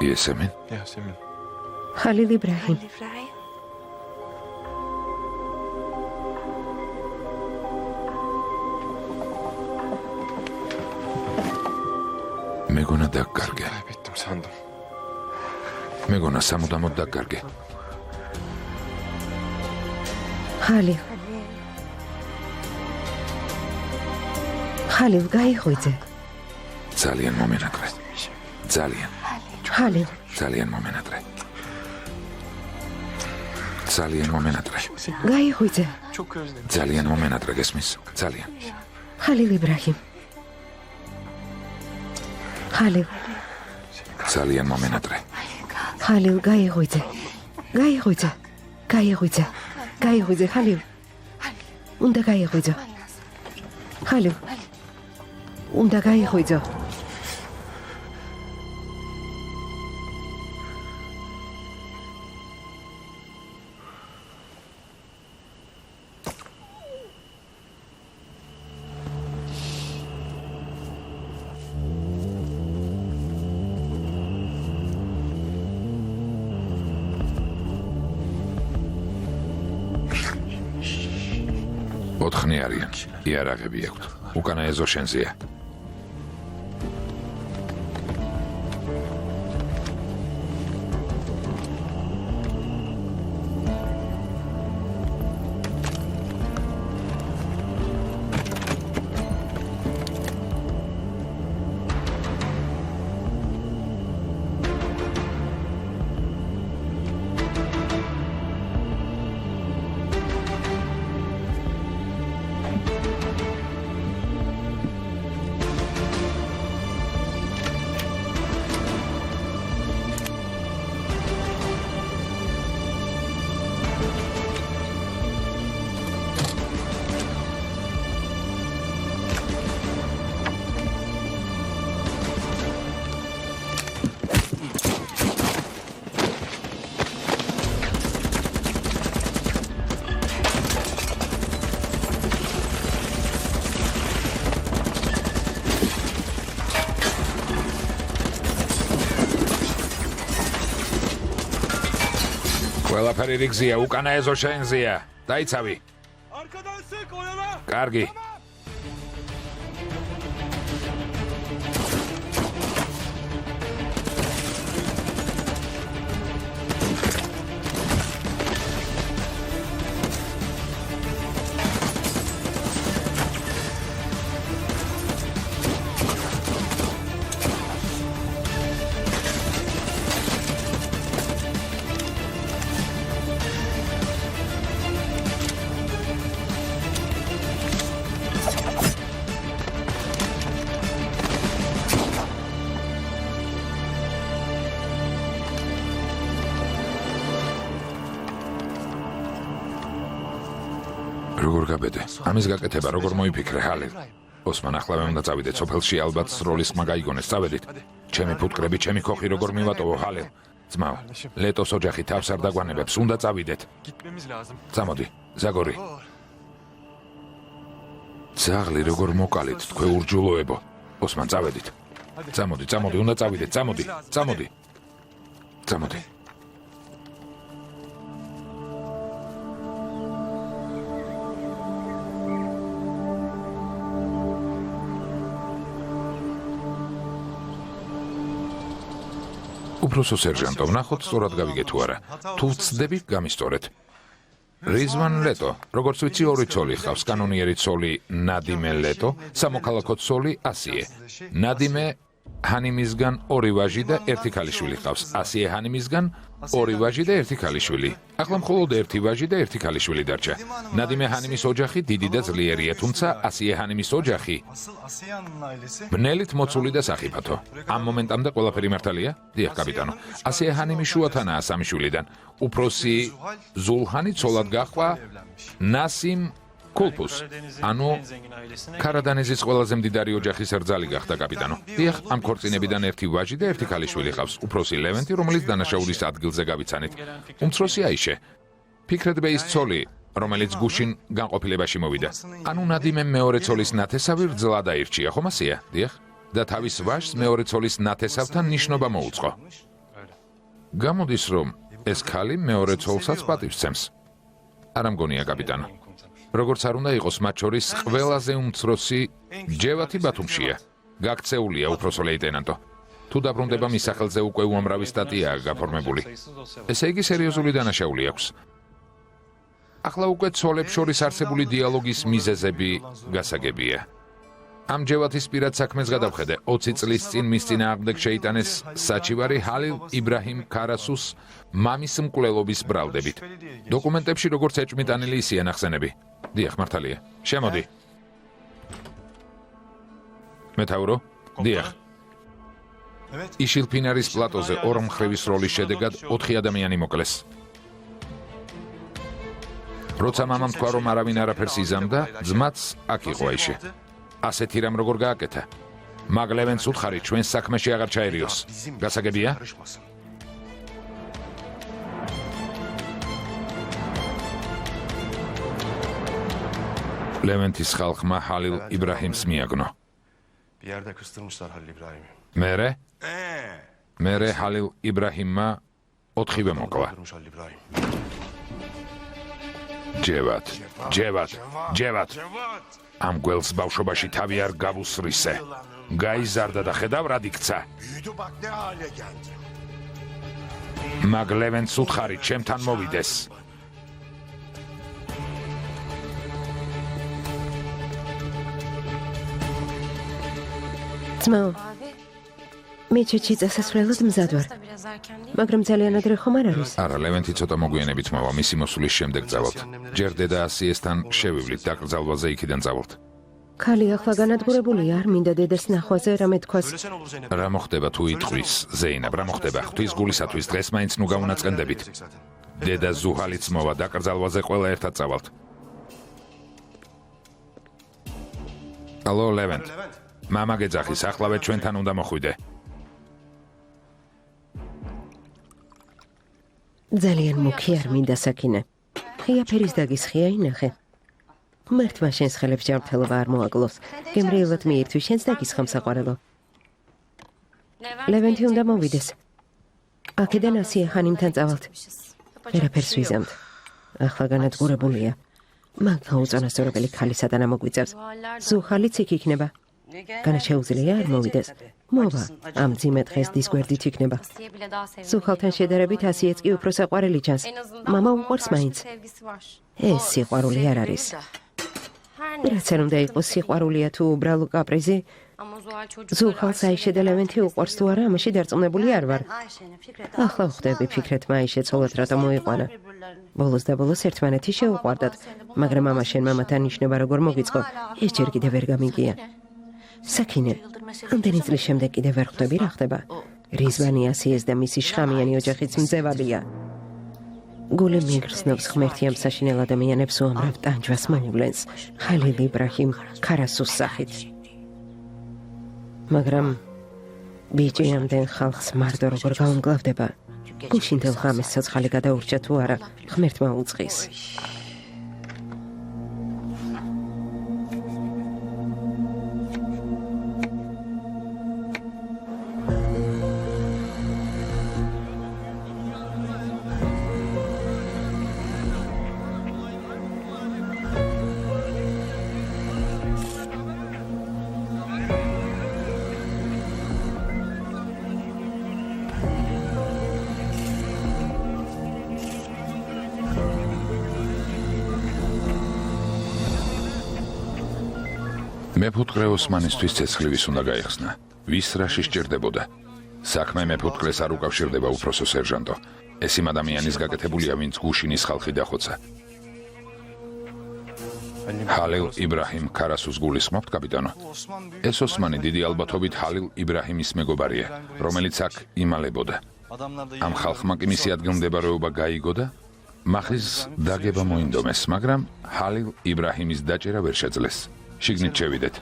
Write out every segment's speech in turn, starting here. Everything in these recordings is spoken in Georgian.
Yesemin? Yasemin. Halil İbrahim. Megona dakkarge. Kaybettim sandım. Megona samudamod dakkarge. Halil. Halil გაიხვიძე. Ძალიან მომენატრე. Ძალიან. Halil. ძალიან მომენატრე. ძალიან მომენატრე. გაიხვიძე. Çok özledim. ძალიან მომენატრე გესმის? ძალიან. Halil İbrahim. Halil. ძალიან მომენატრე. Halil გაიხვიძე. გაიხვიძე. გაიხვიძე. გაიხვიძე Halil. უნდა გაიხვიძე. Halil. უნდა გაიხვიძე. ოთხნი არიან. იარაღები აქვთ. უკანა ეზო შენზეა. ყველაფერი რიგზია, უკანა ეზო შენზეა. დაიცავი. Arkadan sık oyala. კარგი. როგორ გაბედე? ამის გაკეთება როგორ მოიფიქრე, ჰალილ? ოსმან ახლა მე უნდა წავიდეთ სოფელში, ალბათ სროლის ხმა გაიგონეს, წავედით. ჩემი ფუტკრები, ჩემი ხოხი როგორ მივატოვო, ჰალილ? ძმაო, ლეტოს ოჯახი თავს არ დაგვანებებს, უნდა წავიდეთ. Gitmemiz lazım. წამოდი, ზაგორი. ძაღლი როგორ მოკალით, თქვენ ურჯულოებო. ოსმან წავედით. წამოდი, წამოდი, უნდა წავიდეთ, წამოდი, წამოდი. წამოდი. უბრალოდ სერჟანტო, ვნახოთ სწორად გავიგე თუ არა. თუ ვწდები, გამისწორეთ. რიზვან ლეტო, როგორც ვიცი, ორი ცოლი ჰყავს, კანონიერი ცოლი ნადიმე ლეტო, სამოქალაქო ცოლი ასიე. ნადიმე ჰანიმისგან ორი ვაჟი და ერთი ქალიშვილი ჰყავს. ასიე ჰანიმისგან ორი ვაჟი და ერთი ქალიშვილი. ახლა მხოლოდ ერთი ვაჟი და ერთი ქალიშვილი დარჩა. ნადიმე ჰანიმის ოჯახი დიდი და ძლიერია, თუმცა ასიე ჰანიმის ოჯახი ბნელით მოცული და სახიფათო. ამ მომენტამდე ყველაფერი მართალია? დიახ, კაპიტანო. ასიე ჰანიმი შუათანაა სამი შვილიდან. უფროსი ზულჰანი ცოლად გაჰყვა ნასიმ კულპუს. ანუ ქარადანიზის ყველაზე მდიდარი ოჯახის რძალი გახდა, კაპიტანო. დიახ, ამ ქორწინებიდან ერთი ვაჟი და ერთი ქალიშვილი ჰყავს. უფროსი ლევენტი, რომელიც დანაშაულის ადგილზე გავიცანით. უმცროსი აიშე. ფიქრეთ ბეის ცოლი, რომელიც გუშინ განყოფილებაში მოვიდა. ანუ ნადიმე მეორე ცოლის ნათესავი რძლად აირჩია, ხომ ასეა? დიახ. და თავის ვაჟს მეორე ცოლის ნათესავთან ნიშნობა მოუწყო. გამოდის რომ ეს ქალი მეორე ცოლსაც პატივს სცემს. არა მგონია კაპიტანო. როგორც არ უნდა იყოს მათ შორის ყველაზე უმცროსი ჯევათი ბათუმშია. გაქცეულია უფროსო ლეიტენანტო. თუ დაბრუნდება მის სახელზე უკვე უამრავი სტატიაა გაფორმებული. ესე იგი სერიოზული დანაშაული აქვს. ახლა უკვე ცოლებს შორის არსებული დიალოგის მიზეზები გასაგებია. ამ ჯევათის პირად საქმეს გადავხედე 20 წლის წინ მის წინააღმდეგ შეიტანეს საჩივარი ჰალილ იბრაჰიმ ქარასუს მამის მკვლელობის ბრალდებით. დოკუმენტებში როგორც ეჭვმიტანილი ისეა ნახსენები. დიახ, მართალია. შემოდი. მეთაურო? დიახ. იშილფინარის პლატოზე ორმხრივის როლის შედეგად 4 ადამიანი მოკლეს. როცა მამამ თქვა რომ არავინ არაფერს იზამდა, ძმაც აქ იყო აიშე. ასეთი რამ როგორ გააკეთა? მაგლევენს უთხარი ჩვენს საქმეში აღარ ჩაერიოს. გასაგებია? ლევენტის ხალხმა ჰალილ იბრაჰიმს მიაგნო. Bir yerde kıstırmışlar Halil İbrahim'i. მერე? მერე ჰალილ იბრაჰიმმა 4-ვე მოკლა. Öldürmüş Halil İbrahim. ჯევად. ამ გველს ბავშვობაში თავი არ გავუსრისე. გაიზარდა და ხედავ რა იქცა. Büyüdü bak ne hale geldi. მაგ ლევენტს უთხარი ჩემთან მოვიდეს. ძმაო, მე ჩეჩი წასასვლელად მზად ვარ. მაგრამ ძალიან ადრე ხომ არ არის? არა, ლევენტი ცოტა მოგვიანებით მოვა, მისი მოსulis შემდეგ წავალთ. ჯერ დედა ასიესთან შევივლით დაკრძალვაზე იქიდან წავალთ. ქალი ახლა განადგურებულია, არ მინდა დედას ნახვაზე რამე თქვას. Ölesen olur Zeynep. რა მოხდება თუ იტყვის ზეინაბ, რა მოხდება? ღვთის გულისათვის დღეს მაინც ნუ გაუნაწყენდებით. დედა ზუჰალიც მოვა, დაკრძალვაზე ყველა ერთად წავალთ. ალო, ლევენტ. მამა გეძახის, ახლავე ჩვენთან უნდა მოხვიდე. ძალიან მუქი არ მინდა საკინე. ღია ფერის დაგის ხია ინახე. ღმერთმა შენს ხელებს ჯანმრთელობა არ მოაკლოს. გემრიელად მიირთვი შენს დაგის ხამსაყვარელო. ლევენტი უნდა მოვიდეს. აქედან ასია ხანიმთან წავალთ. ვერაფერს ვიზამთ. ახლა განადგურებულია. მან გაუწონასწორებელი ქალისადან ამოგვიწევს. ზუხალიც იქ იქნება. განა შეუძლია არ მოვიდეს. მოვა, ამ ძიმე დღეს დის გვერდით იქნება. ზუხალთან შედარებით ასიეც კი უფრო საყვარელი ჩანს. მამა უყვარს მაინც. ეს სიყვარული არ არის. რაც არ უნდა იყოს სიყვარულია თუ უბრალო კაპრიზი. ზუხალს აიშე და ლევენტი უყვარს თუ არა, ამაში დარწმუნებული არ ვარ. ახლა ვხვდები ფიქრეთმა აიშე ცოლად რატო მოიყვანა. ბოლოს და ბოლოს ერთმანეთი შეუყვარდათ, მაგრამ მამა შენ მამათან ნიშნება როგორ მოგიწყო, ეს ჯერ კიდევ ვერ გამიგია. საკინე, ამდენი წლის შემდეგ კიდევ ვერ ხვდები რა ხდება. რიზვანი ასიეს და მისი შხამიანი ოჯახიც მძევადია. გული მიგრძნობს ღმერთი ამ საშინელ ადამიანებს უამრავ ტანჯვას მოუვლენს, ხალილ იბრაჰიმ ქარასუს სახით. მაგრამ ბიჭი ამდენ ხალხს მარტო როგორ გაუმგლავდება. გუშინდელ ღამეს ცოცხალი გადაურჩა თუ არა, ღმერთმა უწყის. მეფუტკრე ოსმანისთვის ცეცხლების უნდა გაიხსნა. ვის რაში სჭირდებოდა? საქმე მეფუტკრეს არ უკავშირდება უფროსო სერჟანტო. ეს იმ ადამიანის გაკეთებულია, ვინც გუშინის ხალხი დახოცა. ჰალილ იბრაჰიმ ქარასუს გულისხმობთ, კაპიტანო? ეს ოსმანი დიდი ალბათობით ჰალილ იბრაჰიმის მეგობარია, რომელიც აქ იმალებოდა. ამ ხალხმა კი მისი ადგილმდებარეობა გაიგო და მახის დაგება მოინდომეს, მაგრამ ჰალილ იბრაჰიმის დაჭერა ვერ შეძლეს. შიგნით შევიდეთ.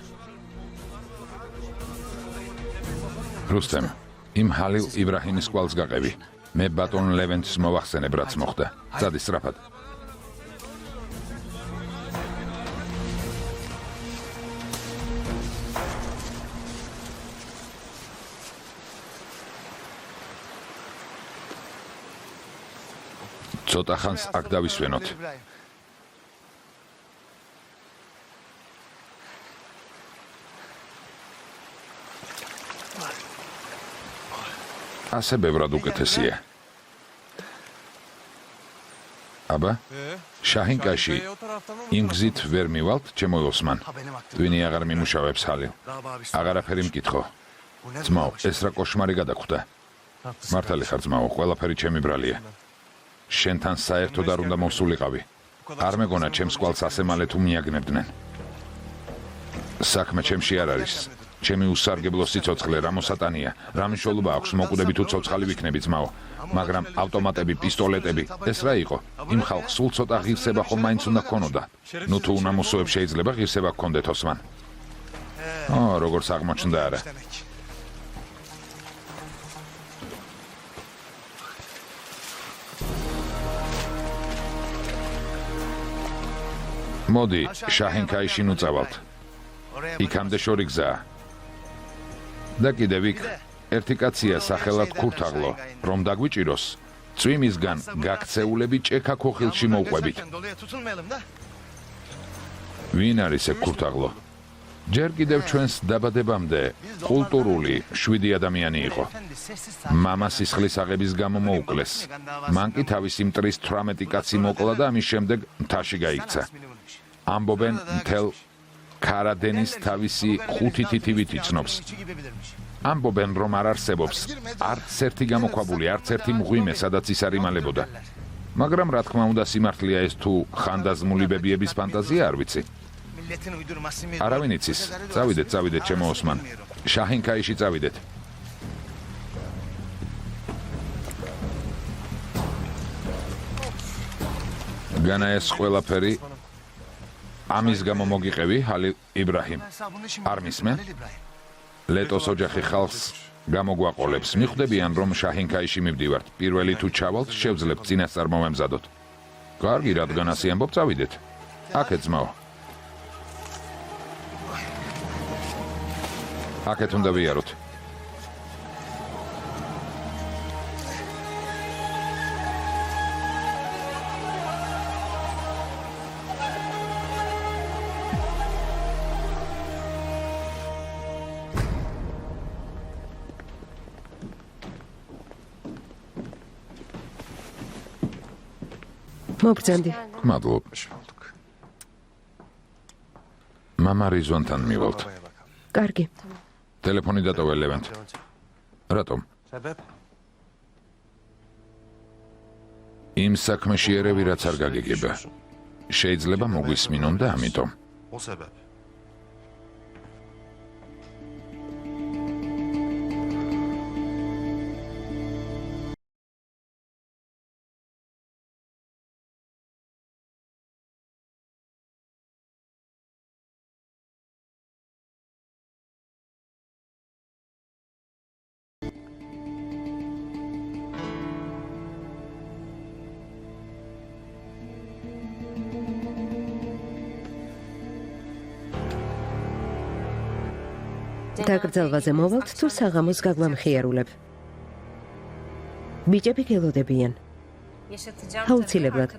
რუსტემ, იმ ჰალილ იბრაჰიმის კვალს გაყევი. მე ბატონ ლევენტს მოვახსენებ, რაც მოხდა. წადი სწრაფად. ცოტა ხანს აქ დავისვენოთ. ასე ბევრად უკეთესია. აბა, შაჰინკაში იმ გზით ვერ მივალთ, ჩემო ოსმან. ტვინი აღარ მიმუშავებს ხალილ. აღარაფერი მკითხო. ძმაო, ეს რა კოშმარი გადაგვხდა. მართალი ხარ ძმაო, ყველაფერი ჩემი ბრალია. შენთან საერთოდ არ უნდა მოვსულიყავი. არ მეგონა ჩემს კვალს ასე მალე თუ მიაგნებდნენ. საქმე ჩემში არ არის. ჩემი უსარგებლო სიცოცხლე რა მოსატანია, რა მნიშვნელობა აქვს მოკვდები თუ ცოცხალი ვიქნები ძმაო, მაგრამ ავტომატები, პისტოლეტები, ეს რა იყო? იმ ხალხს სულ ცოტა ღირსება ხომ მაინც უნდა ჰქონოდა. ნუ თუ უნამოსოებს შეიძლება ღირსება ჰქონდეთ ოსმან. როგორც აღმოჩნდა არა. მოდი, შაჰინკაიში ნუ წავალთ. იქამდე შორი გზაა. და კიდევ იქ ერთი კაცია სახელად ქურთაღლო, რომ დაგვიჭიროს, წვიმისგან გაქცეულები ჭექა ქოხილში მოვყვებით. ვინ არის ეგ ქურთაღლო? ჯერ კიდევ ჩვენს დაბადებამდე კულტურული 7 ადამიანი იყო. მამა სისხლის აღების გამო მოუკლეს. მან კი თავისი მტრის 18 კაცი მოკლა და ამის შემდეგ მთაში გაიქცა. ამბობენ მთელ ქარადენის თავისი 5 თითივით იცნობს. ამბობენ რომ არ არსებობს არც ერთი გამოქვაბული, არც ერთი მღვიმე, სადაც ის არ იმალებოდა. მაგრამ რა თქმა უნდა სიმართლეა ეს თუ ხანდაზმული ბებიების ფანტაზია არ ვიცი. არავინ იცის. წავიდეთ, ჩემო ოსმან. შაჰინკაიში წავიდეთ. განა ეს ყველაფერი ამის გამო მოგიყევი, ჰალილ იბრაჰიმ. არ მისმე? ლეტოს ოჯახი ხალხს გამოგვაყოლებს. მიხვდებიან, რომ შაჰინკაიში მივდივართ. პირველი თუ ჩავალთ, შევძლებთ წინასწარ მომემზადოთ. კარგი, რადგან ასე ამბობ, წავიდეთ. აქეთ ძმაო. აქეთ უნდა ვიაროთ. მოგწანდი. მადლობ. მამა რიზვანთან მივალთ. კარგი. ტელეფონი დატოვე ლევანტ. რატომ? იმ საქმეში ერევი რაც არ გაგიგება. შეიძლება მოგვისმინონ და ამიტომ. დაკრძალვაზე მოვალთ თუ საღამოს გაგვამხიარულებ. ბიჭები გელოდებიან. Აუცილებლად.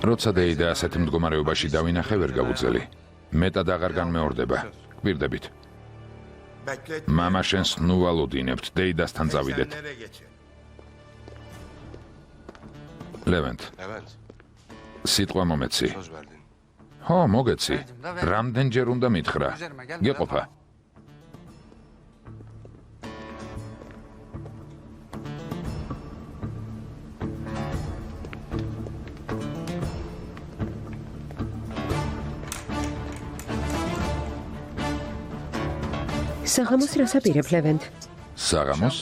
როცა დეიდა ასეთ მდგომარეობაში დავინახე ვერ გავუძელი. მეტად აღარ განმეორდება. გვირდებით. მამა შენს ნუ ვალოდინებთ, დეიდასთან წავიდეთ. ლევანტ. სიტყვა მომეცი. ხო, მოგეცი. რამდენჯერ უნდა მითხრა? გეყოფა. საღამოს რას აპირებ, ლევანტ? საღამოს?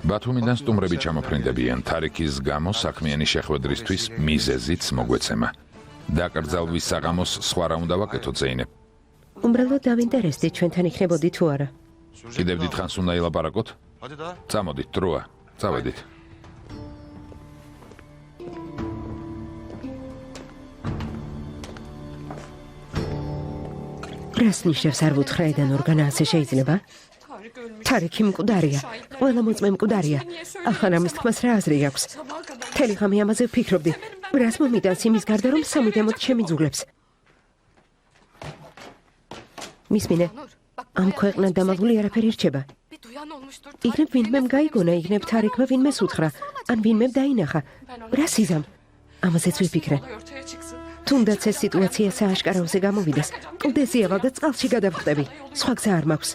ბათუმიდან სტუმრები ჩამოფრინდებიან. თარიქის გამო საქმიანი შეხვედრისთვის მიზეზიც მოგვეცემა. დაკრძალვის საღამოს სხვა რა უნდა ვაკეთოთ, ზეინებ? უმრავლოდ დავინტერესდით ჩვენთან იქნებოდი თუ არა. კიდევ დიდხანს უნდა ილაპარაკოთ? წამოდით, დროა. წავედით. რას ნიშნავს არ ვუთხრა ედან ორგანა ასე შეიძლება? თარიქი მკვდარია, ყველა მოწმე მკვდარია. ახლა ამის თქმას რა აზრი აქვს? მთელი ღამე ამაზე ვფიქრობდი. რას მომიტანს იმის გარდა, რომ სამუდამოდ შემიძულებს? მისმინე, ამ ქვეყნად დამალული არაფერი რჩება. იქნებ ვინმემ გაიგონა, იქნებ თარიქმა ვინმეს უთხრა, ან ვინმემ დაინახა. რა სიზამ? ამაზეც ვიფიქრე. თუნდაც ეს სიტუაცია სააშკაროზე გამოვიდეს, კლდეზე ავალ და წყალში გადავხტები. სხვა გზა არ მაქვს.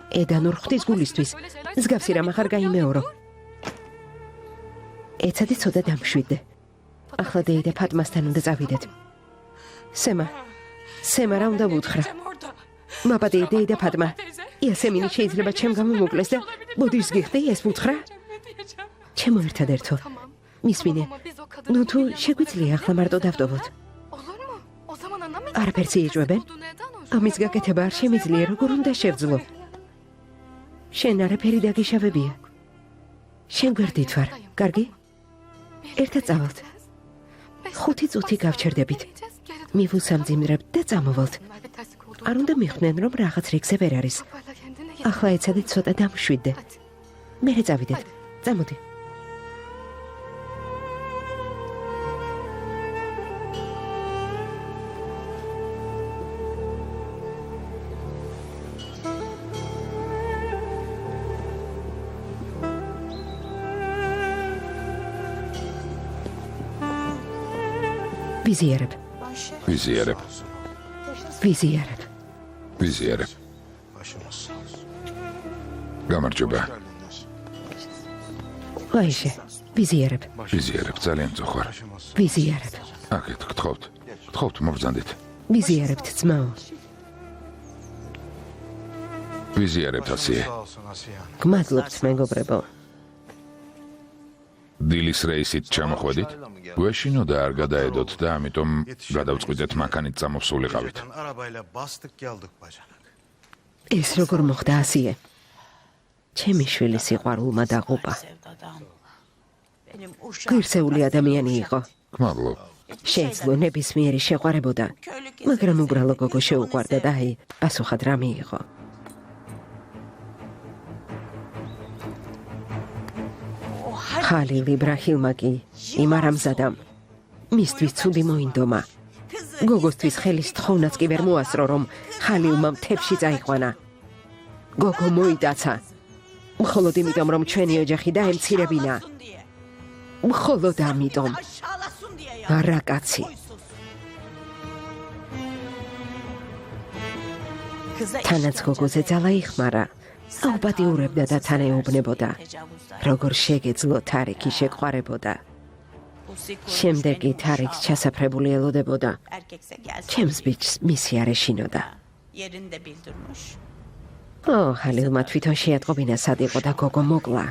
ედანურ ღვთის გულისთვის, მსგავსი რამ ახარ გაიმეორო. ეცადი ცოტა დამშვიდე. ახლა დეიდა ფატმასთან უნდა წავიდეთ. სემა რა უნდა ვუთხრა? მაპატი დეიდა ფატმა. იასემინი შეიძლება ჩემ გამომოკლეს და ბოდიშს გიხდი ეს ვუთხრა? ჩემო ერთადერთო. მისმინე, ნუ თუ შეგვიძლია ახლა მარტო დავტოვოთ. არაფერს იეჭვებენ? ამის გაკეთება არ შემიძლია, როგორ უნდა შევძლო? შენ არაფერი დაგიშავებია. შენ გვერდით ვარ, კარგი? ერთად წავალთ. 5 წუთი გავჩერდებით. მივუსამძიმრებთ და წამოვალთ. არ უნდა მიხვდნენ, რომ რაღაც რიგზე ვერ არის. ახლა ეცადეთ ცოტა დამშვიდე. მერე წავიდეთ. წამოდი. ვიზიარებ. გამარჯობა. ვაიშე, ვიზიარებ. ძალიან ძოხარ. ვიზიარებ. აქეთ გთხოვთ, მობრძანდით. ვიზიარებთ ძმაო. ვიზიარებთ ასიე. გმადლობთ მეგობრებო. დილის რეისით ჩამოხვედით? გვეშინო და არ გადაედოთ და ამიტომ გადავწყვიტეთ მანქანით წამოვსულიყავით. ეს როგორ მოხდა ასიე? ჩემი შვილი სიყვარულმა დაღუპა. გვირსეული ადამიანი იყო. გმადლობ. შეეძლო ნებისმიერი შეყვარებოდა, მაგრამ უბრალო გოგო შეუყვარდა და აი, პასუხად რა მიიღო. ხალილ იბრაჰიმმა კი იმ არამზადამ მისთვის ცუდი მოინდომა. გოგოსთვის ხელის თხოვნაც კი ვერ მოასწრო, რომ ხალილმა მთებში წაიყვანა. გოგო მოიტაცა. მხოლოდ იმიტომ, რომ ჩვენი ოჯახი დაემცირებინა. მხოლოდ ამიტომ. არა კაცი. თანაც გოგოზე ძალა იხმარა. აუპატიურებდა და თან ეუბნებოდა. როგორ შეგეძლო თარიქი შეყვარებოდა. შემდეგ კი თარიქს ჩასაფრებული ელოდებოდა. ჩემს ბიჭს მისი არ ეშინოდა. ხალილმა თვითონ შეატყობინა სად იყო და გოგო მოკლა.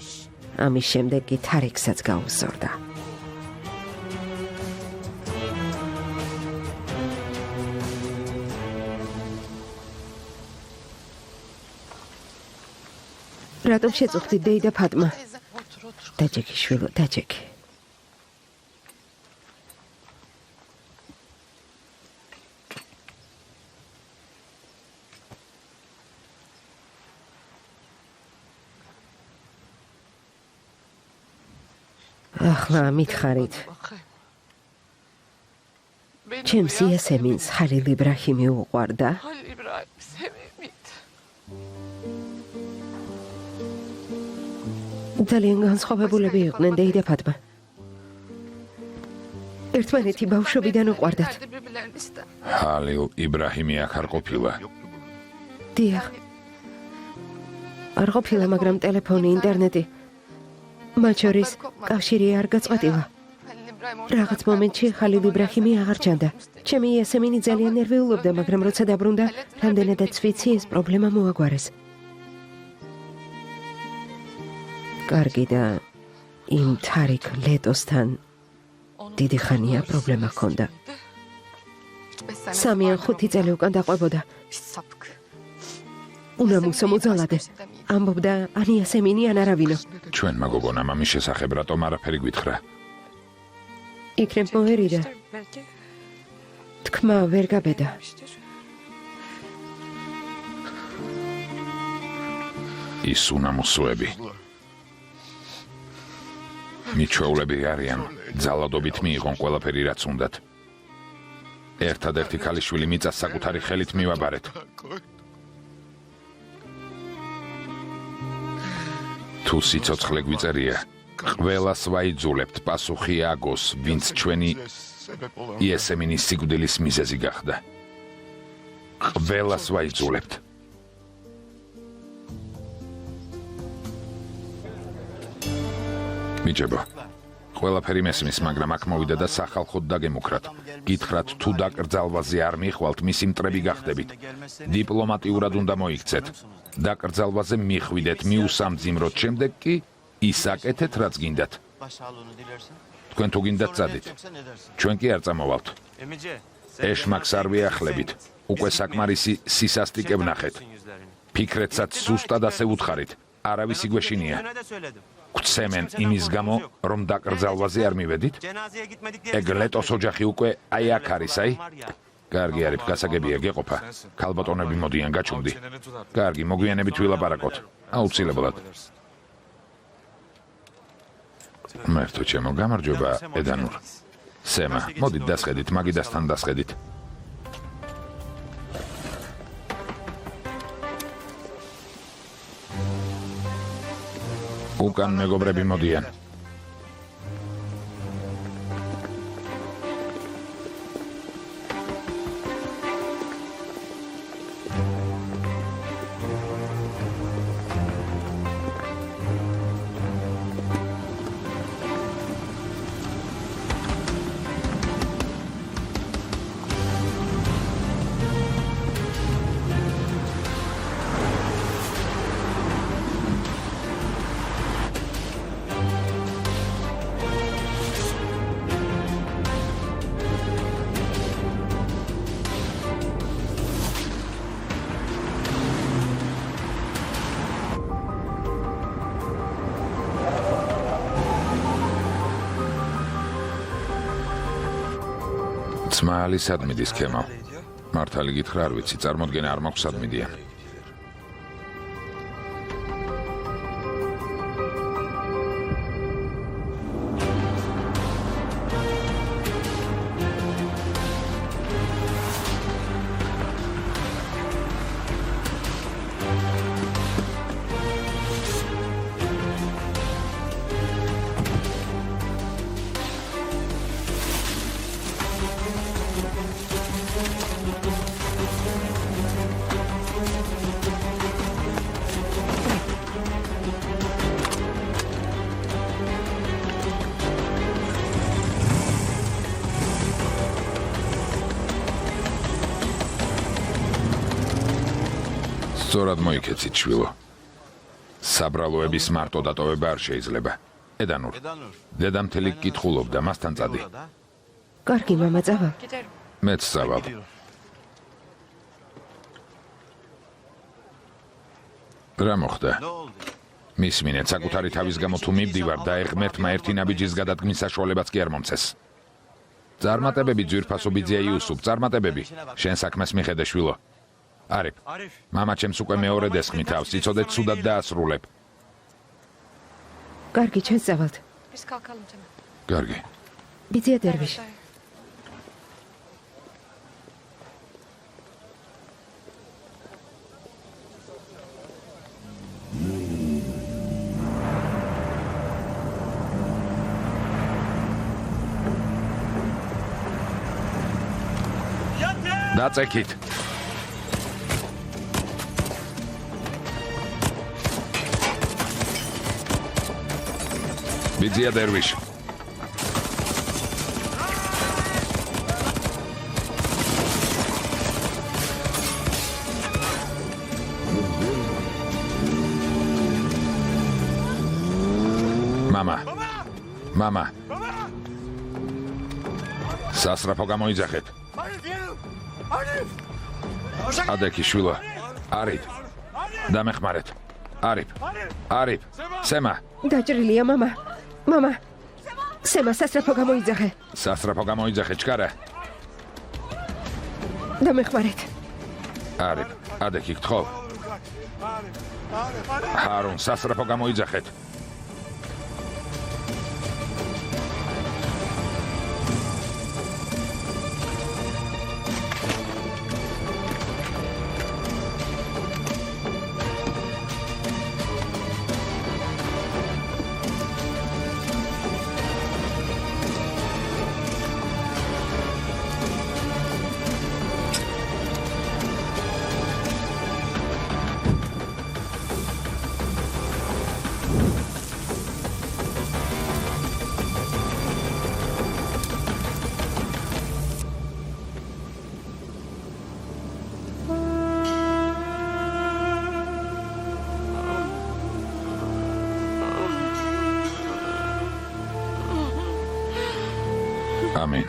ამის შემდეგ კი თარიქსაც გაუსწორდა. რატომ შეწუხდი დეიდა ფატმა? დაჯექი შვილო, დაჯექი. ახლა მითხარით. ჩემს იასემინს ხალილ იბრაჰიმი უყვარდა? ძალიან განსხვავებულები იყვნენ დეიდა ფატმა. ერთმანეთი ბავშვობიდან უყვარდათ. ხალილ იბრაჰიმი აქ არ ყოფილა. დიახ. არ ყოფილა, მაგრამ ტელეფონი, ინტერნეტი. მათ შორის კავშირი არ გაწყვეტილა. რაღაც მომენტში ხალილ იბრაჰიმი აღარ ჩანდა. ჩემი იასემინი ძალიან ნერვიულობდა, მაგრამ როცა დაბრუნდა, რამდენადაც ვიცი, ეს პრობლემა მოაგვარეს. კარგი და იმ თარიქ ლეტოსთან დიდი ხანია პრობლემა ჰქონდა. 3 ან 5 წელი უკან დაყვებოდა. უნამუსო მოძალადე. ამბობდა ან იასემინი ან არავინო. ჩვენმა გოგონამ ამის შესახებ რატომ არაფერი გვითხრა? იქნებ მოერიდა. თქმა ვერ გაბედა. ის უნამოსოები. მიჩვეულები არიან, ძალადობით მიიღონ ყველაფერი, რაც უნდათ. ერთადერთი ქალიშვილი მიწას საკუთარი ხელით მივაბარეთ. თუ სიცოცხლე გვიწერია, ყველას ვაიძულებთ პასუხი აგოს, ვინც ჩვენი იესემინის სიკვდილის მიზეზი გახდა. ყველას ვაიძულებთ. მიჯებო, ყველაფერი მესმის, მაგრამ აქ მოვიდა და სახალხოდ დაგემუქრათ. გითხრათ, თუ დაკრძალვაზე არ მიხვალთ, მისი მტრები გახდებით. დიპლომატიურად უნდა მოიქცეთ. დაკრძალვაზე მიხვიდეთ, მიუსამძიმროთ, შემდეგ კი ისაკეთეთ, რაც გინდათ. თქვენ თუ გინდათ წადით. ჩვენ კი არ წამოვალთ. ეშმაკს არ ვიახლებით. უკვე საკმარისი სისასტიკე ვნახეთ. ფიქრეთსაც ზუსტად ასე უთხარით. არავის იგვეშინია. გვცემენ იმის გამო, რომ დაკრძალვაზე არ მივედით? ეგ ლეტოს ოჯახი უკვე აი აქ არის, აი? კარგი არის, გასაგებია, გეყოფა. ქალბატონები მოდიან, გაჩუმდი. კარგი, მოგვიანებით ვილაპარაკოთ. აუცილებლად. მერთო ჩემო, გამარჯობა, ედანურ. სემა, მოდით დასხედით, მაგიდასთან დასხედით. უკან მეგობრები მოდიან. ძმალი სადმიდის ქემო. მართალი გითხრა, არ ვიცი, წარმოდგენა არ მაქვს სადმიდიან. სწორად მოიქეცით, შვილო. საბრალოების მარტო დატოვება არ შეიძლება. ედანურ, დედამთელი გკითხულობდა, მასთან წადი. კარგი, მამა, წავა. მეც წავალ. რა მოხდა? მისმინეთ, საკუთარი თავის გამო თუ მივდივარ და ეღმერთმა ერთი ნაბიჯის გადადგმის საშუალებაც კი არ მომცეს. წარმატებები, ძვირფასო ბიძია იუსუფ, წარმატებები. შენ საქმეს მიხედე, შვილო. არიფ, მამა ჩემს უკვე მეორე დესხმი თავს, იცოდე ცუდად დაასრულებ. კარგი, ჩვენ წავალთ. კარგი. ბიძია დერვიში. დაწექით. ბიძია დერვიში. მამა. სასრაფო გამოიძახეთ. ადექი, შვილო. არიფ. დამეხმარეთ. არიფ. სემა. დაჭრილია, მამა. მამა. სემა, სასრაფო გამოიძახე. სასრაფო გამოიძახე, ჩქარა. დამეხმარეთ. არიფ. ადექი, გთხოვ. ჰარონ, სასწრაფო გამოიძახეთ. ამინ.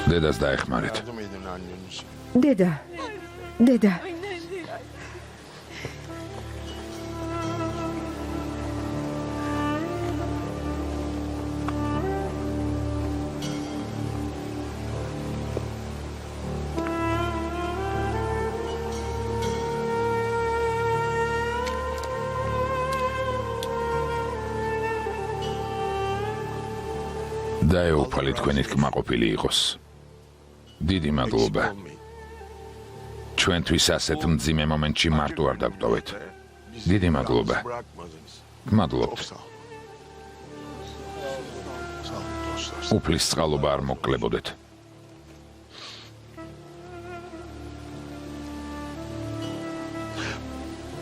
დედას დაეხმარეთ. Yardım edin anneniz. დედა. დაეუფალი თქვენით კმაყოფილი იყოს. დიდი მადლობა. ჩვენთვის ასეთ მძიმე მომენტში მარტო არ დაგვტოვეთ. დიდი მადლობა. Bırakmadınız. მადლობთ. Sağ ol. Sağ ol dostlar. უფლის წყალობა არ მოგკლებოდეთ.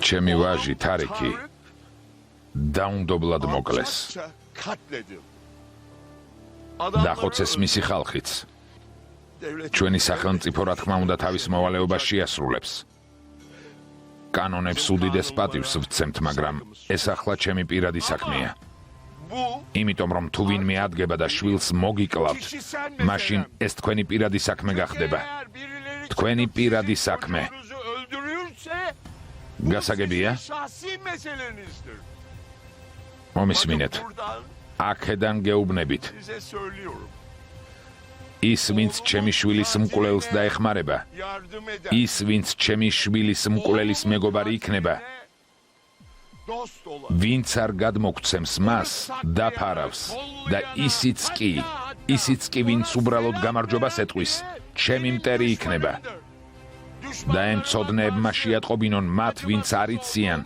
ჩემი ვაჟი თარიკი დაუნდობლად მოკლეს. Alçakça katledin. დახოცეს მისი ხალხიც. ჩვენი სახელმწიფო რა თქმა უნდა თავის მოვალეობას შეასრულებს. კანონებს უდიდეს პატივს ვცემთ, მაგრამ ეს ახლა ჩემი პირადი საქმეა. Bu იმიტომ რომ თუ ვინმე ადგება და შვილს მოგიკლავთ, მაშინ ეს თქვენი პირადი საქმე გახდება. eğer birileri თქვენი პირადი საქმე. çocuğunuzu öldürürse გასაგებია? şahsi meselenizdir. მომისმინეთ. Buradan აქედან გეუბნებით. size söylüyorum. ის ვინც ჩემი შვილის მკვლელს დაეხმარება, Yardım eden. ის ვინც ჩემი შვილის მკვლელის მეგობარი იქნება, Dost olan. ვინც არ გადმოგცემს მას, დაფარავს და ისიც კი ვინც უბრალოდ გამარჯვებას ეტყვის, ჩემი მტერი იქნება. და ემცოდნეებმა შეატყობინონ მათ, ვინც არ იციან,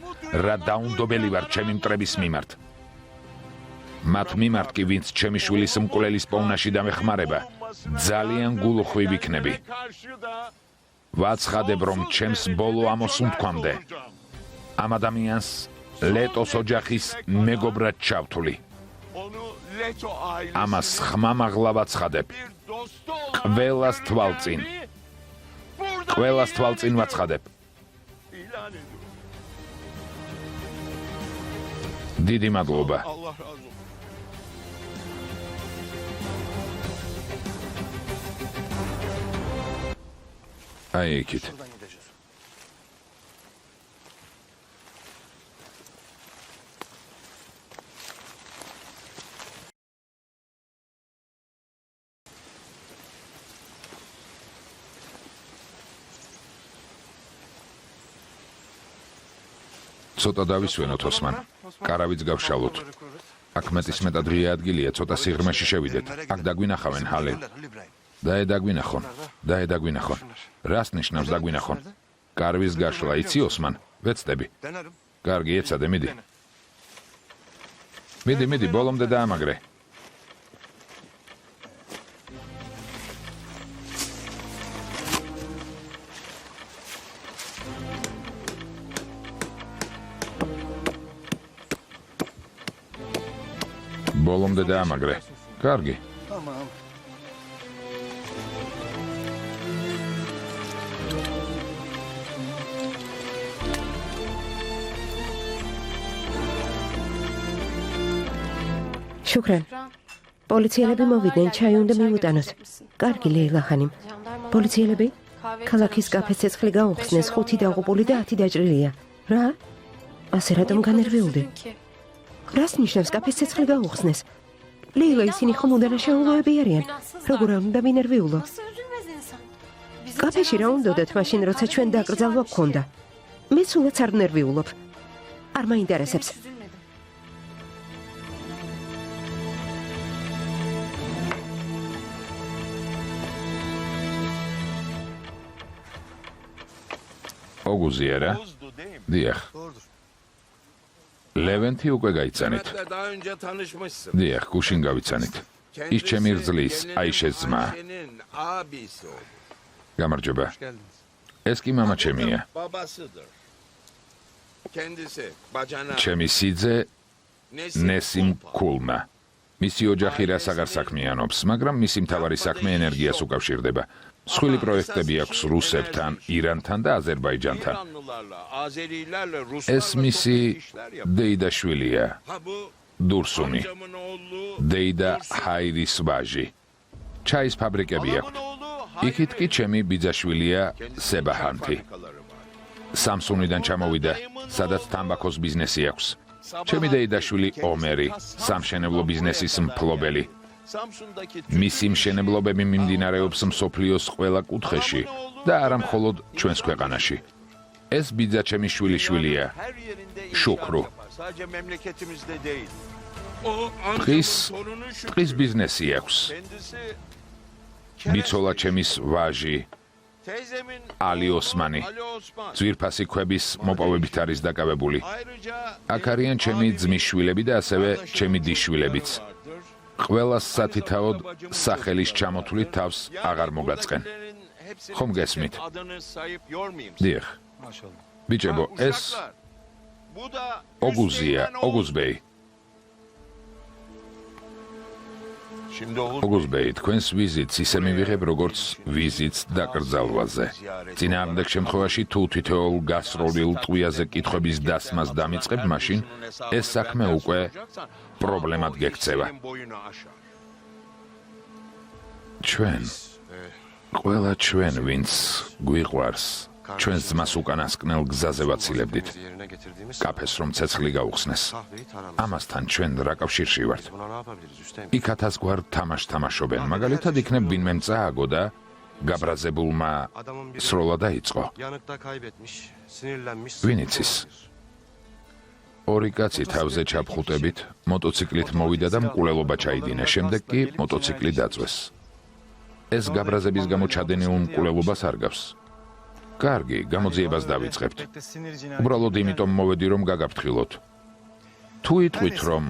რა დაუნდობელი ვარ ჩემი მტრების მიმართ. მათ მიმართ კი, ვინც ჩემი შვილის მკვლელის პოვნაში დამეხმარება, ძალიან გულუხვი ვიქნები. Karşı da ვაცხადებ, რომ ჩემს ბოლო ამოსუნთქვამდე ამ ადამიანს ლეტოს ოჯახის მეგობრად ჩავთვლი. onu Leto ailesi ამას ხმამაღლა ვაცხადებ. bir dostu olarak ყველას თვალწინ. burada ყველას თვალწინ ვაცხადებ. ilan ediyorum. დიდი მადლობა. Allah razı olsun. აი იქით. Buradan gideceğiz. ცოტა დავისვენოთ ოსმან. კარავიც გავშალოთ. აქ მეტისმეტად ღია ადგილია, ცოტა სიღრმეში შევიდეთ. აქ დაგვინახავენ, ჰალე. დაედაგვინახონ. რას ნიშნავს დაგვინახონ? კარვის გაშლა, იცი ოსმან? ვეცდები. Denerim. კარგი, ეცადე, მიდი. მიდი, ბოლომდე დაამაგრე. ბოლომდე დაამაგრე. კარგი. Tamam. შუქრან. პოლიციელები მოვიდნენ, ჩაი უნდა მივუტანოთ. კარგი, ლეილა ხანიმ. პოლიციელები? ქალაქის კაფეს ცეცხლი გაუხსნეს, 5 დაღუპული და 10 დაჭრილია. რა? ასე რატომ განერვიულდი? რას ნიშნავს კაფეს ცეცხლი გაუხსნეს? ლეილა, ისინი ხომ უდანაშაულოები არიან. როგორ არ უნდა ვინერვიულო? კაფეში რა უნდათ მაშინ, როცა ჩვენ დაკრძალვა გქონდა? მე სულაც არ ვნერვიულობ. არ მაინტერესებს. ოგუზია რა? დიახ. ლევენტი უკვე გაიცანით. Daha önce tanışmışsın. დიახ, გუშინ გავიცანით. ის ჩემი რძლის, აიშეს ძმა. Senin abisi o. გამარჯობა. ეს კი მამა ჩემია. Babasıdır. Kendisi bacana ჩემი სიძე Nesim ნესიმ Kulpa. კულმა. მისი ოჯახი რასაღარ საქმიანობს, მაგრამ მისი მთავარი საქმე ენერგიას უკავშირდება. სხვილი პროექტები აქვს რუსებთან, ირანთან და აზერბაიჯანთან. İranlılarla, Azerilerle, ეს Ruslarla მისი çok işler yapıyor. დეიდაშვილია, Ha bu დურსუნი, amcamın oğlu დეიდა Dursun. ჰაირის ვაჟი. ჩაის ფაბრიკები Halamın აქვს. oğlu იქით კი Hayri. ჩემი ბიძაშვილია Kendisinin სებაჰანთი. çay fabrikaları var. სამსუნიდან ჩამოვიდა, სადაც თამბაქოს ბიზნესი აქვს. ჩემი დეიდაშვილი ომერი, სამშენებლო ბიზნესის მფლობელი. Samsun'daki მისი მშენებლობები მიმდინარეობს მსოფლიოს ყველა კუთხეში და არა მხოლოდ ჩვენს ქვეყანაში. ეს ბიძა ჩემი შვილიშვილია. her yerinde Şükru. icat yapar. Sadece memleketimizde değil. O ტყის amcamın torunu Şükrü. ტყის ბიზნესი აქვს. Kendisi მიცოლა ჩემის ვაჟი, teyzemin Ali oğlu Osmani. Ali Osman. ძვირფასი ქვების მოპოვებით არის დაკავებული. Ayrıca აქ არიან ჩემი ძმის შვილები და ასევე ჩემი დიშვილებიც. ყველას სათითაოდ სახელის ჩამოთვლით თავს აღარ მოგაწყენ. ხომ გესმით? დიახ. ბიჭებო, ეს ოგუზია, ოგუზბეი. ოგუზბეი, თქვენს ვიზიტს ისე მივიღებ, როგორც ვიზიტს დაკრძალვაზე. წინააღმდეგ შემთხვევაში თუ თითოეულ გასროლილ ტყვიაზე კითხვების დასმას დამიწყებ, მაშინ ეს საქმე უკვე პრობლემად გექცევა. ჩვენ, ყველა ჩვენ, ვინც გვიყვარს, ჩვენს ძმას უკანასკნელ გზაზე ვაცილებდით. კაფეს რომ ცეცხლი გაუხსნეს. ამასთან ჩვენ რა კავშირში ვართ? იქ ათასგვარ თამაშს თამაშობენ, მაგალითად იქნებ ვინმე წააგო და გაბრაზებულმა სროლა დაიწყო. ვინ იცის? ორი კაცი თავზე ჩაფხუტებით, მოტოციკლით მოვიდა და მკვლელობა ჩაიდინა, შემდეგ კი მოტოციკლი დაწვეს. ეს გაბრაზების გამო ჩადენილ მკვლელობას არ გავს. კარგი, გამოძიებას დავიწყებთ. უბრალოდ იმიტომ მოვედი, რომ გაგაფრთხილოთ. თუ იტყვით, რომ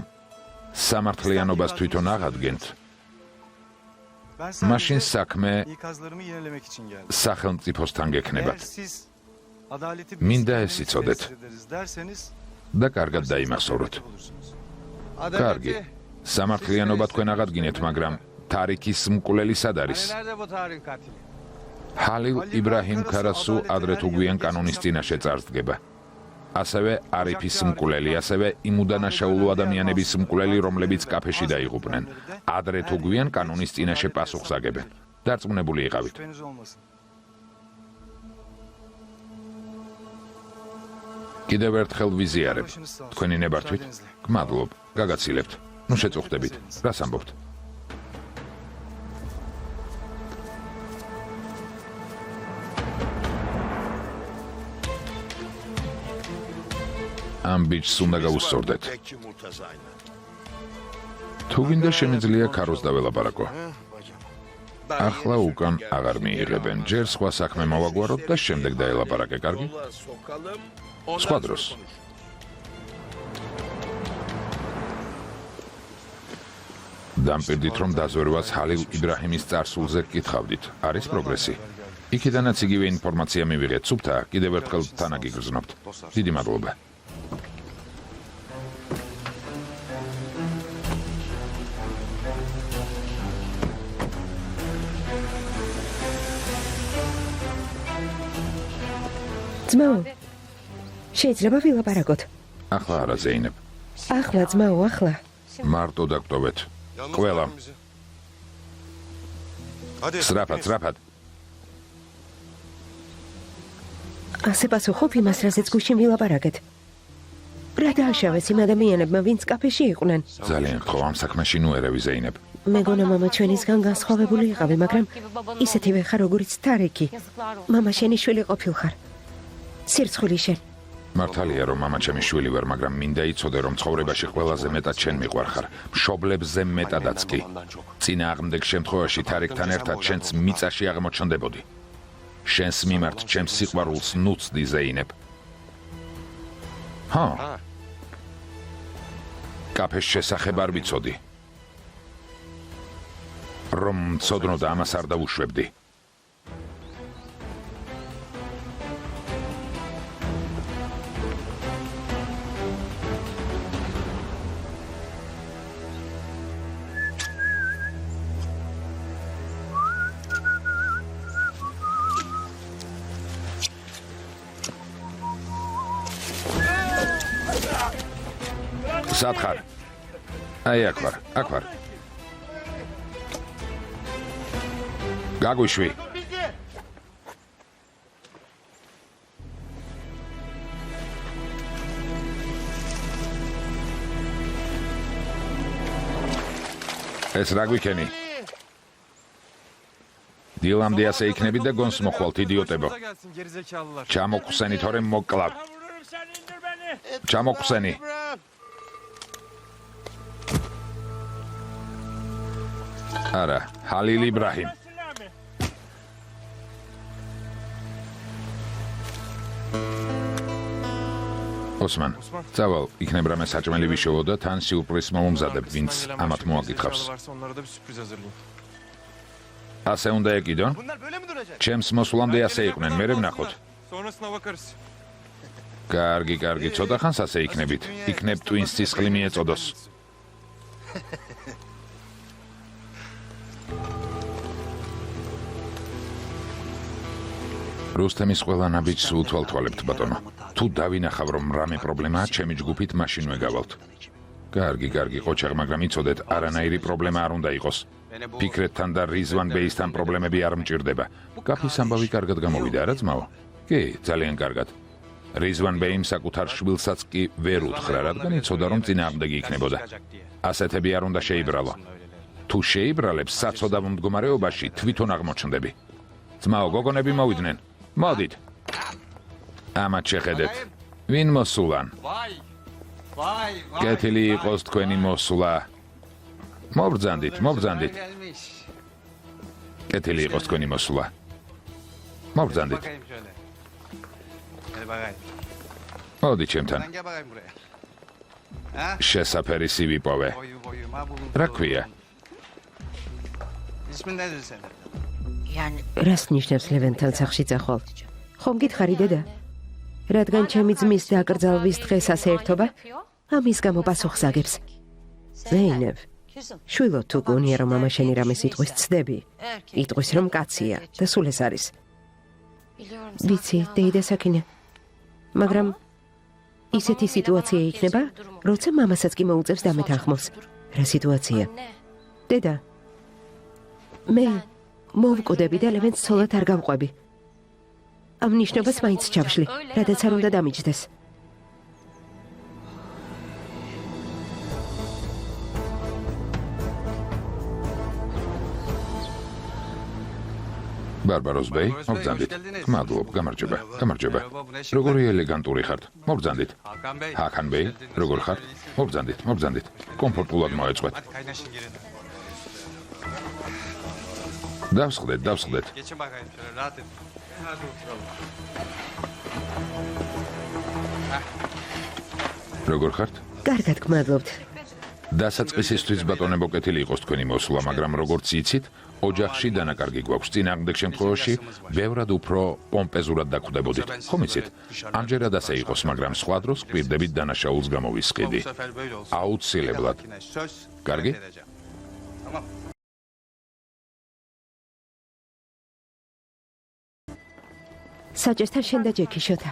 სამართლიანობას თვითონ აღადგენთ, მაშინ საქმე სახელმწიფოსთან გექნებათ. მინდა ეს იცოდეთ და კარგად დაიმახსოვროთ. კარგი, სამართლიანობა თქვენ აღადგინეთ, მაგრამ თარიქის მკვლელი სად არის? ჰალილ იბრაჰიმ ქარასუ ადრე თუ გვიან კანონის წინაშე წარსდგება. ასევე არიფის მკვლელი, ასევე იმ უდანაშაულო ადამიანების მკვლელი, რომლებიც კაფეში დაიღუპნენ. ადრე თუ გვიან კანონის წინაშე პასუხს აგებენ. დარწმუნებული იყავით. კიდევ ერთხელ ვიზიარებ. თქვენი ნებართვით? გმადლობ, გაგაცილებთ. ნუ შეწუხდებით. რას ამბობთ? ამ ბიჭს უნდა გაუსწორდეთ. თუ გინდა შემიძლია ქაროს დაველაპარაკო. ახლა უკან აღარ მიიღებენ. ჯერ სხვა საქმე მოვაგვაროთ და შემდეგ დაელაპარაკე, კარგი? სხვა დროს. დამპირდით, რომ დაზვერვას ჰალილ იბრაჰიმის წარსულზე გკითხავდით. არის პროგრესი? იქიდანაც იგივე ინფორმაცია მივიღეთ. სუფთა, კიდევ ერთხელ თანაგიგრძნობთ. დიდი მადლობა. ძმაო, შეიძლება ვილაპარაკოთ? ახლა არა, ზეინებ. ახლა ძმაო, ახლა. მარტო დაგტოვეთ. ყველა. სრაფად. ასე პასუხობ იმას, რასაც გუშინ ვილაპარაკეთ. რა დააშავეს იმ ადამიანებმა, ვინც კაფეში იყვნენ? ძალიან ხო, ამ საქმეში ნუ ერევი ზეინებ. მეგონა მამა ჩვენისგან განსხვავებული იყავი, მაგრამ ისეთივე ხარ, როგორც თარიკი. მამა შენი შვილი ყოფილხარ. სირცხვილი შენ. მართალია რომ მამა ჩემი შვილი ვარ, მაგრამ მინდა იცოდე რომ ცხოვრებაში ყველაზე მეტად შენ მიყვარხარ. მშობლებზე მეტადაც კი. წინააღმდეგ შემთხვევაში თარიკთან ერთად შენც მიწაში აღმოჩნდებოდი. შენს მიმართ ჩემს სიყვარულს ნუცდი ზეინებ. ჰა. კაფეს შესახებ არ ვიცოდი. რომ მცოდნო და ამას არ დავუშვებდი. სად ხარ? აი აქ ვარ. გაგვიშვი. ეს რა გვიქენი? დილამდე ასე იქნები და გონს მოხვალთ, იდიოტებო. ჩამოხსენი თორემ მოკლავ. ჩამოხსენი. არა, ჰალილ იბრაჰიმ. ოსმან, წავალ, იქნებ რამე საჭმელი ვიშოვო და თან სიურპრიზს მომზადებ, ვინც ამათ მოაკითხავს. ასე უნდა ეკიდო? ჩემს მოსვლამდე ასე იყვნენ, მერე ვნახოთ. კარგი, ცოტა ხანს ასე იქნებით. იქნებ ტვინს სისხლი მიეწოდოს. რუსთემის ყველა ნაბიჯს უთვალთვალებთ, ბატონო. თუ დავინახავ, რომ რამე პრობლემაა, ჩემი ჯგუფით მაშინვე გავალთ. კარგი, ყოჩაღ, მაგრამ იცოდეთ, არანაირი პრობლემა არ უნდა იყოს. ფიქრეთთან და რიзвან ბეისთან პრობლემები არ მჭირდება. კაფის ამბავი კარგად გამოვიდა, არა ძმაო? კი, ძალიან კარგად. რიзвან ბეიმ საკუთარ შვილსაც კი ვერ უთხრა, რადგან იცოდა, რომ წინააღმდეგი იქნებოდა. ასეთები არ უნდა შეიბრალო. თუ შეიბრალებს საცოდავ მდგომარეობაში, თვითონ აღმოჩნდები. ძმაო, გოგონები მოვიდნენ. მოდით. ამათ შეხედეთ. ვინ მოსულან? კეთილი იყოს თქვენი მოსვლა. მობრძანდით. კეთილი იყოს თქვენი მოსვლა. მობრძანდით. მოდი ჩემთან. შესაფერი სივიპოვე. რა ქვია? რას ნიშნავს ლევენთან სახლში წახვალ? ხომ გითხარი დედა? რადგან ჩემი ძმის დაკრძალვის დღეს ასე ერთობა? ამის გამო პასუხს აგებს. ზეინებ, შვილო თუ გონია რომ მამა შენი რამეს იტყვის ცდები. იტყვის რომ კაცია და სულ ეს არის. ვიცი, დეიდა საქინე. მაგრამ ისეთი სიტუაცია იქნება, როცა მამასაც კი მოუწევს დამეთანხმოს. რა სიტუაცია? დედა, მე მოვკვდები და ლევენს ცოლად არ გავყვები. ამ ნიშნობას მაინც ჩავშლი, რადგან არ უნდა დამიჯდეს. ბარბაროს ბეი, მობრძანდით. მადლობ, გამარჯობა. როგორი ელეგანტური ხართ? მობრძანდით. ჰაკან ბეი, როგორ ხართ? მობრძანდით. კომფორტულად მოეწყვეთ. დავსხდეთ. როგორ ხართ? კარგად გმადლობთ. დასაწყისისთვის ბატონებო კეთილი იყოს თქვენი მოსვლა, მაგრამ როგორც იცით, ოჯახში დანაკარგი გვაქვს. წინააღმდეგ შემთხვევაში ბევრად უფრო პომპეზურად დაკვდებოდით. ხომ იცით? ამჯერად ასე იყოს, მაგრამ სხვა დროს გვირდებით დანაშაულს გამოვისყიდი. აუცილებლად. კარგი? საჭესთან შენ და ჯექი შოთა.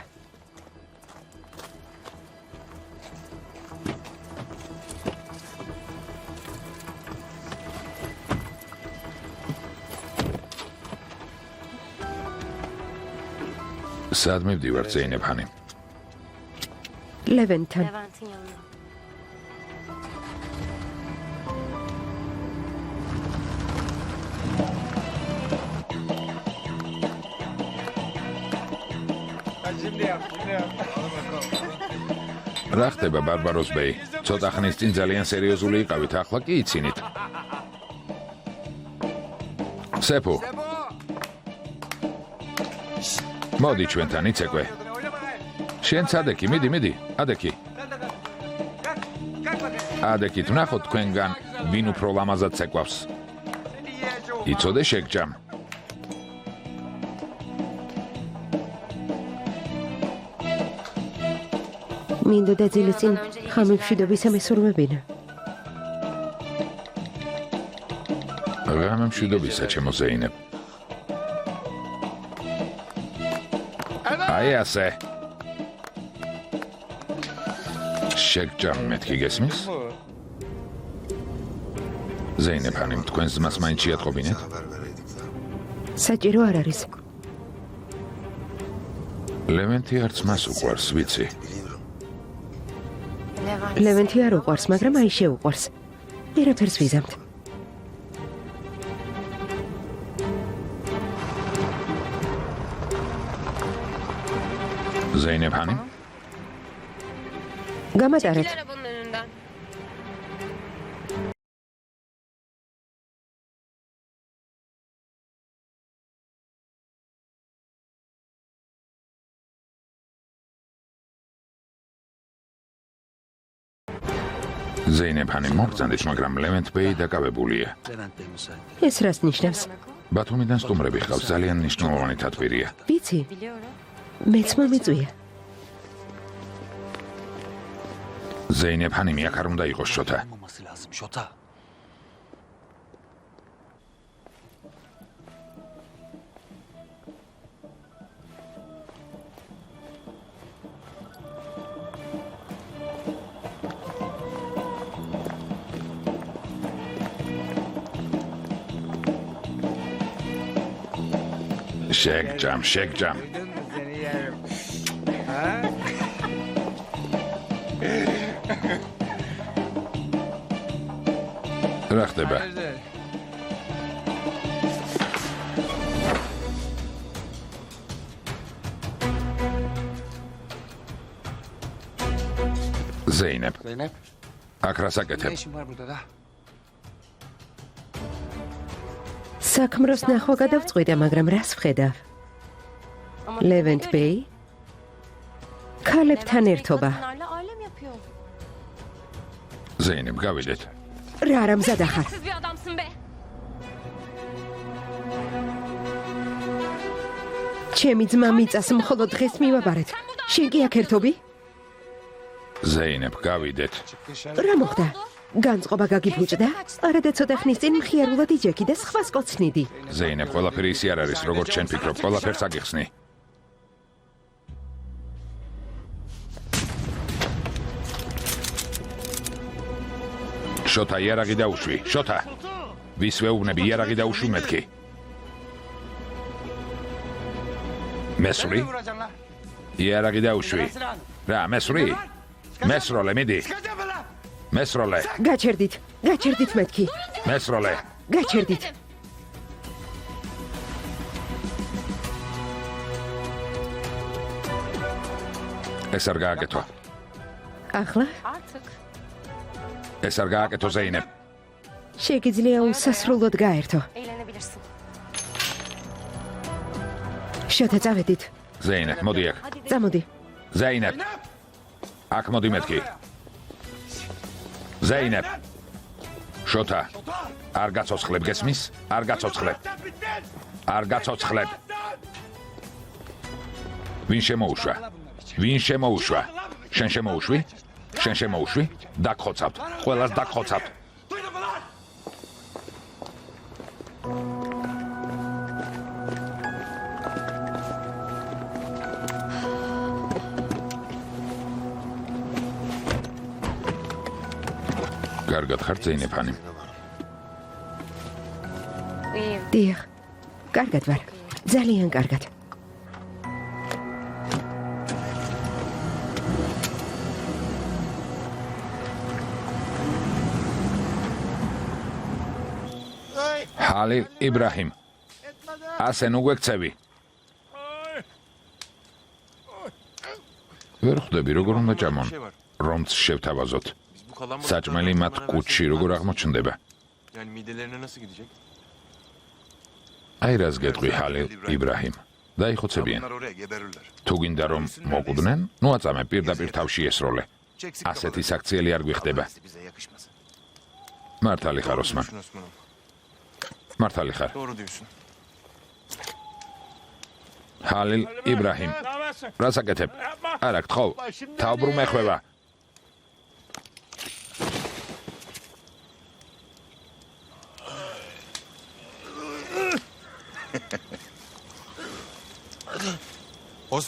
სად მივდივართ ზეინებ ხანი? ლევენთან. Levent'in yanına. რა ხდება ბარბაროს ბეი? ცოტა ხნის წინ ძალიან სერიოზული იყავით, ახლა კი იცინით. სეფო. მოდი ჩვენთან იცეკვე. შენ სადექი, მიდი, ადექი. ადექით ვნახოთ თქვენგან ვინ უფრო ლამაზად ცეკვავს. იცოდე შეგჯამ. მინდოდა ძილის წინ ხამი მშვიდობისა მესურვებინა. ღამე მშვიდობისა, ჩემო ზეინებ. აი ასე. შეგჯამ მეთქი გესმის? ზეინებ ხანიმ თქვენს ძმას მაინც შეატყობინეთ? საჭირო არ არის. ლევენტი არც მას უყვარს, ვიცი. ლევენთი არ უყვარს, მაგრამ აი შეუყვარს. ვერაფერს ვიზამთ. ზეინებ ხანიმ? გამატარეთ. Arabanın önünden. ზეინებ ხანიმ მოგწანდით, მაგრამ ლევენტ ბეი დაკავებულია. ეს რას ნიშნავს? ბათუმიდან სტუმრები ხავს, ძალიან მნიშვნელოვანი თათბირია. ვიცი, Biliyorum. მეც მომიწვია. ზეინებ ხანიმი აქ არ უნდა იყოს შოთა. olmaması lazım Şota. შეგჯამ. რა ხდება? ზეინებ, Zeynep, აქ რას ne აკეთებ? işin var burada da? საქმროს ნახვა გადავწყვიტე, მაგრამ რას ვხედავ? ლევენთ ბეი? ქალებთან ერთობა. Kadınlarla aile mi yapıyor? ზეინებ, გავიდეთ. რა არა მზად ახარ? Siz bir adamsın be. ჩემი ძმა მიწას მხოლოდ დღეს მივაბარეთ. შენ კი აქ ერთობი? ზეინებ, გავიდეთ. რა მოხდა? განწყობა გაგიფუჭდა? არა და ცოტა ხნის წინ მხიარულად იჯექი და სხვას კოცნიდი. ზეინებ, ყველაფერი ისე არ არის, როგორც შენ ფიქრობ, ყველაფერს აგიხსნი. შოთა, იარაღი დაუშვი, შოთა. ვის ვეუბნები, იარაღი დაუშვი მეთქი. მესვრი? Vuracaksın lan. იარაღი დაუშვი. რა, მესვრი? მესროლე, მიდი. მესროლე, გაჩერდით მეთქი. მესროლე. გაჩერდით. ეს არ გააკეთო. ახლა Artık. ეს არ გააკეთო ზეინებ. შეგიძლია უსასრულოდ გაერთო. Eğlenebilirsin. შოთა წავედით. ზეინებ, მოდი აქ. წამოდი. ზეინებ. აქ მოდი მეთქი. ზეინებ. შოთა. არ გაცოცხლებ, გესმის? არ გაცოცხლებ. არ გაცოცხლებ. ვინ შემოუშვა? ვინ შემოუშვა? შენ შემოუშვი? შენ შემოუშვი? დაგხოცავთ. ყველას დაგხოცავთ. კარგად ხარ ზეინებ ხანიმ? İyiyim. დიახ. კარგად ვარ. ძალიან კარგად. ჰალილ იბრაჰიმ. ასე ნუ გვექცევი. ვერ ხვდები როგორ უნდა ჭამონ, რომც შევთავაზოთ. საჭმელი მათ კუჩში როგორ აღმოჩნდება. Yani midelerine nasıl gidecek? აი რას გეტყვი ჰალილ იბრაჰიმ. დაიხოცებიან. Onlar oraya geberirler. თუ გინდა რომ მოკვდნენ, ნუ აწამე pirდაპირ თავში ესროლე. ასეთი საქციელი არ გვიხდება. Bize yakışmaz. მართალი ხარ ოსმან. Düşün Osman'ım. მართალი ხარ. Doğru diyorsun. ჰალილ იბრაჰიმ. რას აკეთებ? არა გთხოვ. თავბრუ მეხვევა.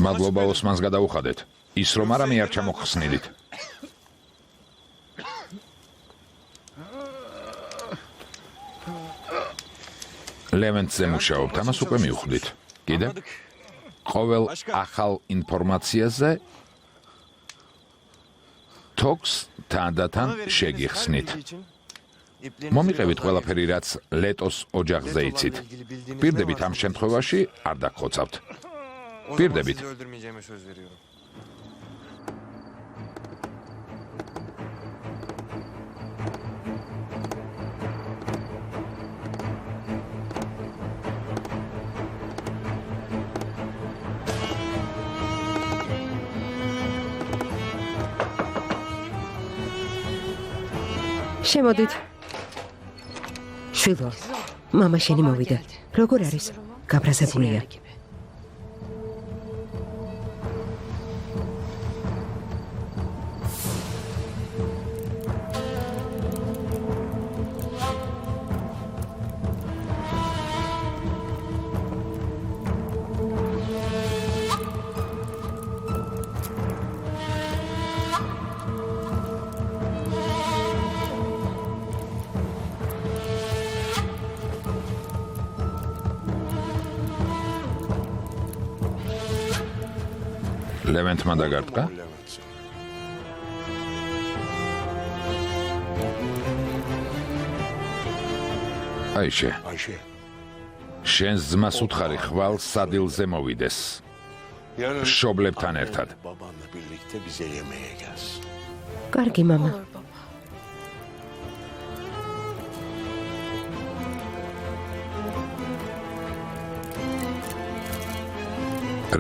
მადლობა ოსმანს გადაუხადეთ. ის რომ არა მე არ ჩამოგხსნიდით. ლევენტზე მუშაობთ, ამას უკვე მივხვდით. კიდე? ყოველ ახალ ინფორმაციაზე თოქს თანდათან შეგიხსნით. მომიყევით ყველაფერი, რაც ლეტოს ოჯახზე იცით. პირდებით ამ შემთხვევაში არ დაგხოცავთ. O zaman Pirდებით. sizi öldürmeyeceğime söz veriyorum. შემოდით. შვილო, მამა შენი მოვიდა. როგორ არის? გაბრაზებულია. ლევენტმა დაგარტყა? აიშე, Ayşe. შენს ძმას უთხარი ხვალ სადილზე მოვიდეს. Yarın მშობლებთან ერთად. babanla birlikte bize yemeğe gelsin. კარგი მამა.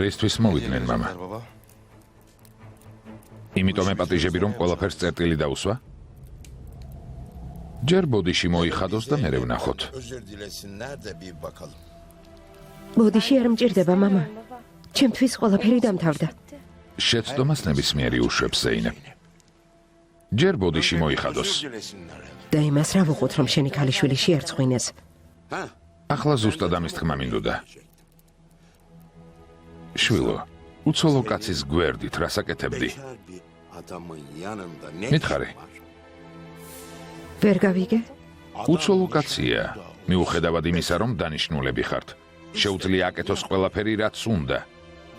რისთვის მოვიდნენ მამა? Baba. იმიტომ ეპატიჟები რომ ყველაფერს წერტილი დაუსვა? ჯერ ბოდიში მოიხადოს და მერე ვნახოთ. Özür dilesinler de bir bakalım. ბოდიში არ მჭირდება მამა. ჩემთვის ყველაფერი დამთავრდა. შეცდომას ნებისმიერი უშვებს ზეინებ. ჯერ ბოდიში მოიხადოს. Özür dilesinler. და იმას რა ვუყოთ რომ შენი ქალიშვილი შეერცხვინეს. Ha? ახლა ზუსტად ამის თქმა მინდოდა. შვილო, უცოლო კაცის გვერდით რას აკეთებდი? Bekar bir adamın yanında ne Mitxari. işin var? ვერ გავიგე? უცოლო კაცია, მიუხედავად იმისა, რომ დანიშნულები ხართ. შეუძლია აკეთოს ყველაფერი, რაც უნდა.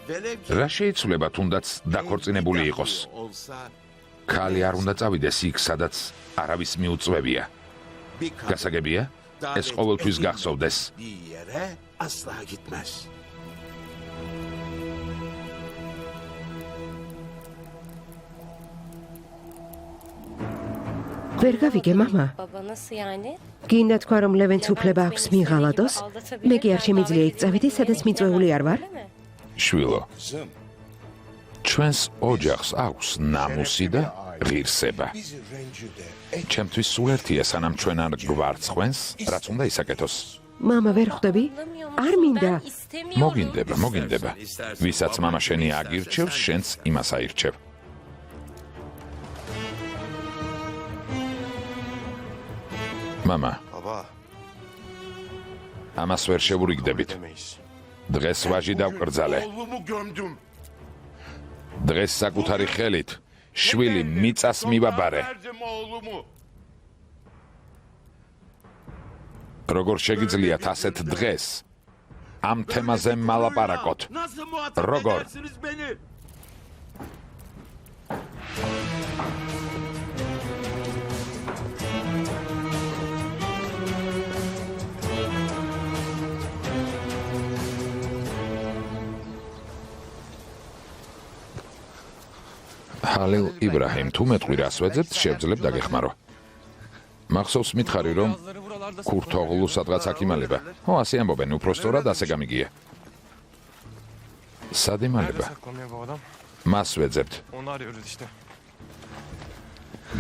Velev ki რა შეიცვლება თუნდაც დაქორწინებული იყოს? olsa ქალი არ უნდა წავიდეს იქ, სადაც არავის მიუწვევია. bir kadın გასაგებია? ეს ყოველთვის გახსოვდეს. bir yere asla gitmez. ვერ გავიგე მამა. Baba nasıl yani? გინდა თქვა რომ ლევენც უფლება აქვს მიღალადოს? მე კი არ შემიძლია იქ წავიდე, სადაც მიწვეული არ ვარ. Değil mi? შვილო, Kızım, ჩვენს ოჯახს აქვს ნამუსი და ღირსება. bizi rencide et. ჩემთვის სულ ერთია, სანამ ჩვენ არ გვარცხვენს, რაც უნდა ისაკეთოს. მამა ვერ ხვდები? არ მინდა. Ben istemiyorum. მოგინდება, მოგინდება. ვისაც მამა შენი აგირჩევს, შენც იმას აირჩევ. მამა, Baba. ამას ვერ შევურიგდებით. Demeyiz. დღეს ვაჟი დავკრძალე. Oğlumu gömdüm. დღეს საკუთარი ხელით შვილი მიწას მივაბარე. Verdim oğlumu. როგორ შეგიძლიათ ასეთ დღეს ამ თემაზე მალაპარაკოთ? Nasıl muhatap Rogor. edersiniz beni? ჰალილ იბრაჰიმ, თუ მეტყვი რას ვეძებთ, შევძლებ დაგეხმარო. მახსოვს მითხარი, რომ ქურთოღლუ სადღაც აქ იმალება. ო, ასე ამბობენ, უფრო სწორად ასე გამიგია. სად Nerede იმალება? saklanıyor bu adam? მას ვეძებთ. Onu arıyoruz işte.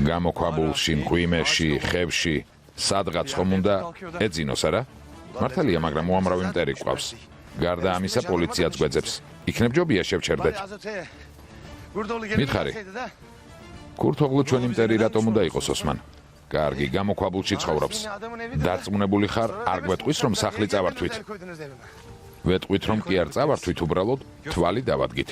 გამოქვაბულში, მღვიმეში, ხევში, სადღაც ხომ უნდა ეძინოს, არა? მართალია, მაგრამ უამრავი მტერი გვყავს. გარდა ამისა, პოლიციაც გვეძებს. იქნებ ჯობია შევჩერდეთ. მითხარი. ქურთოღლუ ჩვენი მტერი რატომ უნდა იყოს ოსმან? კარგი, გამოქვაბულში ცხოვრობს. დარწმუნებული ხარ, არ გვეტყვის, რომ სახლი წავართვით. ვეტყვით, რომ კი არ წავართვით, უბრალოდ თვალი დავადგით.